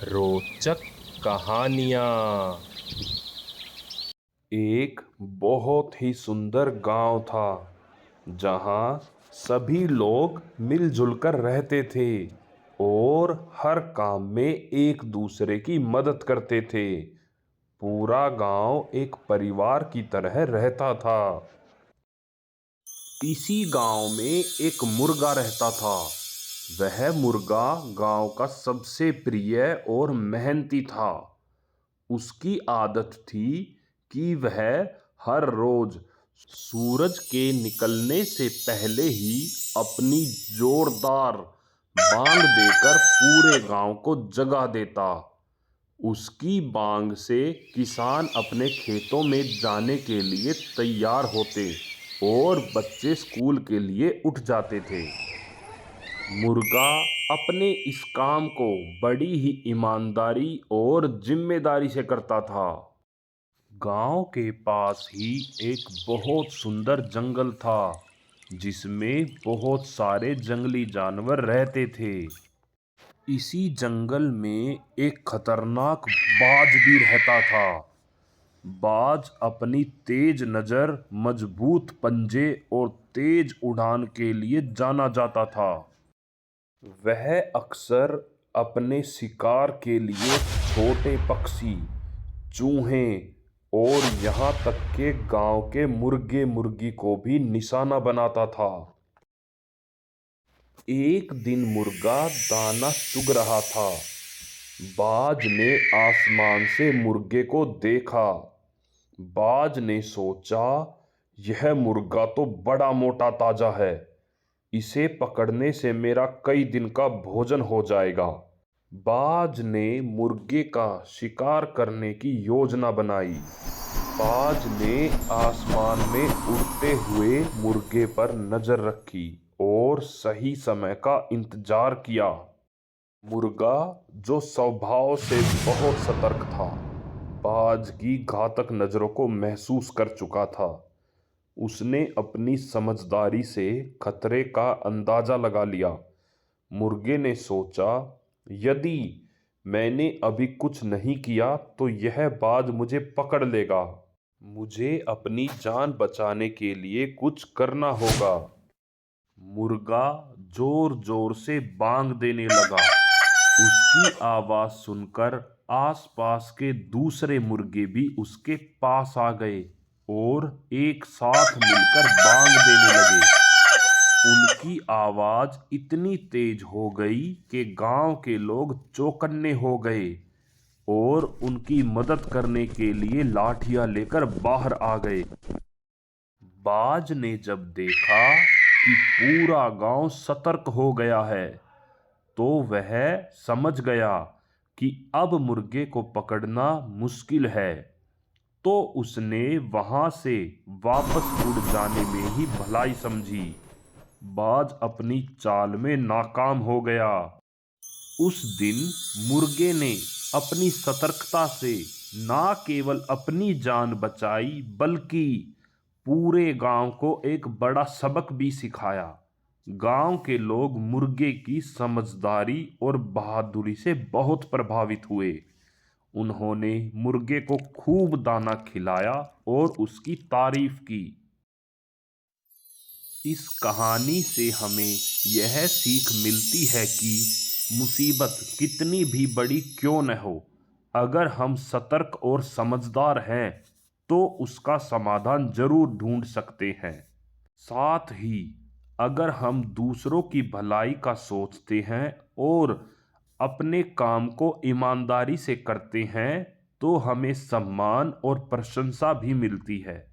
रोचक कहानियाँ। एक बहुत ही सुंदर गांव था जहां सभी लोग मिलजुल कर रहते थे और हर काम में एक दूसरे की मदद करते थे। पूरा गांव एक परिवार की तरह रहता था। इसी गांव में एक मुर्गा रहता था। वह मुर्गा गांव का सबसे प्रिय और मेहनती था। उसकी आदत थी कि वह हर रोज सूरज के निकलने से पहले ही अपनी जोरदार बांग देकर पूरे गांव को जगा देता। उसकी बांग से किसान अपने खेतों में जाने के लिए तैयार होते और बच्चे स्कूल के लिए उठ जाते थे। मुर्गा अपने इस काम को बड़ी ही ईमानदारी और जिम्मेदारी से करता था। गांव के पास ही एक बहुत सुंदर जंगल था जिसमें बहुत सारे जंगली जानवर रहते थे। इसी जंगल में एक खतरनाक बाज भी रहता था। बाज अपनी तेज नजर, मजबूत पंजे और तेज उड़ान के लिए जाना जाता था। वह अक्सर अपने शिकार के लिए छोटे पक्षी, चूहे और यहाँ तक के गांव के मुर्गे मुर्गी को भी निशाना बनाता था। एक दिन मुर्गा दाना चुग रहा था। बाज ने आसमान से मुर्गे को देखा। बाज ने सोचा, यह मुर्गा तो बड़ा मोटा ताजा है। इसे पकड़ने से मेरा कई दिन का भोजन हो जाएगा। बाज ने मुर्गे का शिकार करने की योजना बनाई। बाज ने आसमान में उड़ते हुए मुर्गे पर नजर रखी और सही समय का इंतजार किया। मुर्गा, जो स्वभाव से बहुत सतर्क था, बाज की घातक नजरों को महसूस कर चुका था। उसने अपनी समझदारी से खतरे का अंदाजा लगा लिया। मुर्गे ने सोचा, यदि मैंने अभी कुछ नहीं किया तो यह बाज मुझे पकड़ लेगा। मुझे अपनी जान बचाने के लिए कुछ करना होगा। मुर्गा जोर जोर से बांग देने लगा। उसकी आवाज सुनकर आसपास के दूसरे मुर्गे भी उसके पास आ गए और एक साथ मिलकर बांग देने लगे। उनकी आवाज इतनी तेज हो गई कि गांव के लोग चौकन्ने हो गए और उनकी मदद करने के लिए लाठियां लेकर बाहर आ गए। बाज ने जब देखा कि पूरा गांव सतर्क हो गया है, तो वह समझ गया कि अब मुर्गे को पकड़ना मुश्किल है। तो उसने वहां से वापस उड़ जाने में ही भलाई समझी। बाज अपनी चाल में नाकाम हो गया। उस दिन मुर्गे ने अपनी सतर्कता से ना केवल अपनी जान बचाई बल्कि पूरे गांव को एक बड़ा सबक भी सिखाया। गांव के लोग मुर्गे की समझदारी और बहादुरी से बहुत प्रभावित हुए। उन्होंने मुर्गे को खूब दाना खिलाया और उसकी तारीफ की। इस कहानी से हमें यह सीख मिलती है कि मुसीबत कितनी भी बड़ी क्यों न हो, अगर हम सतर्क और समझदार हैं तो उसका समाधान जरूर ढूंढ सकते हैं। साथ ही अगर हम दूसरों की भलाई का सोचते हैं और अपने काम को ईमानदारी से करते हैं तो हमें सम्मान और प्रशंसा भी मिलती है।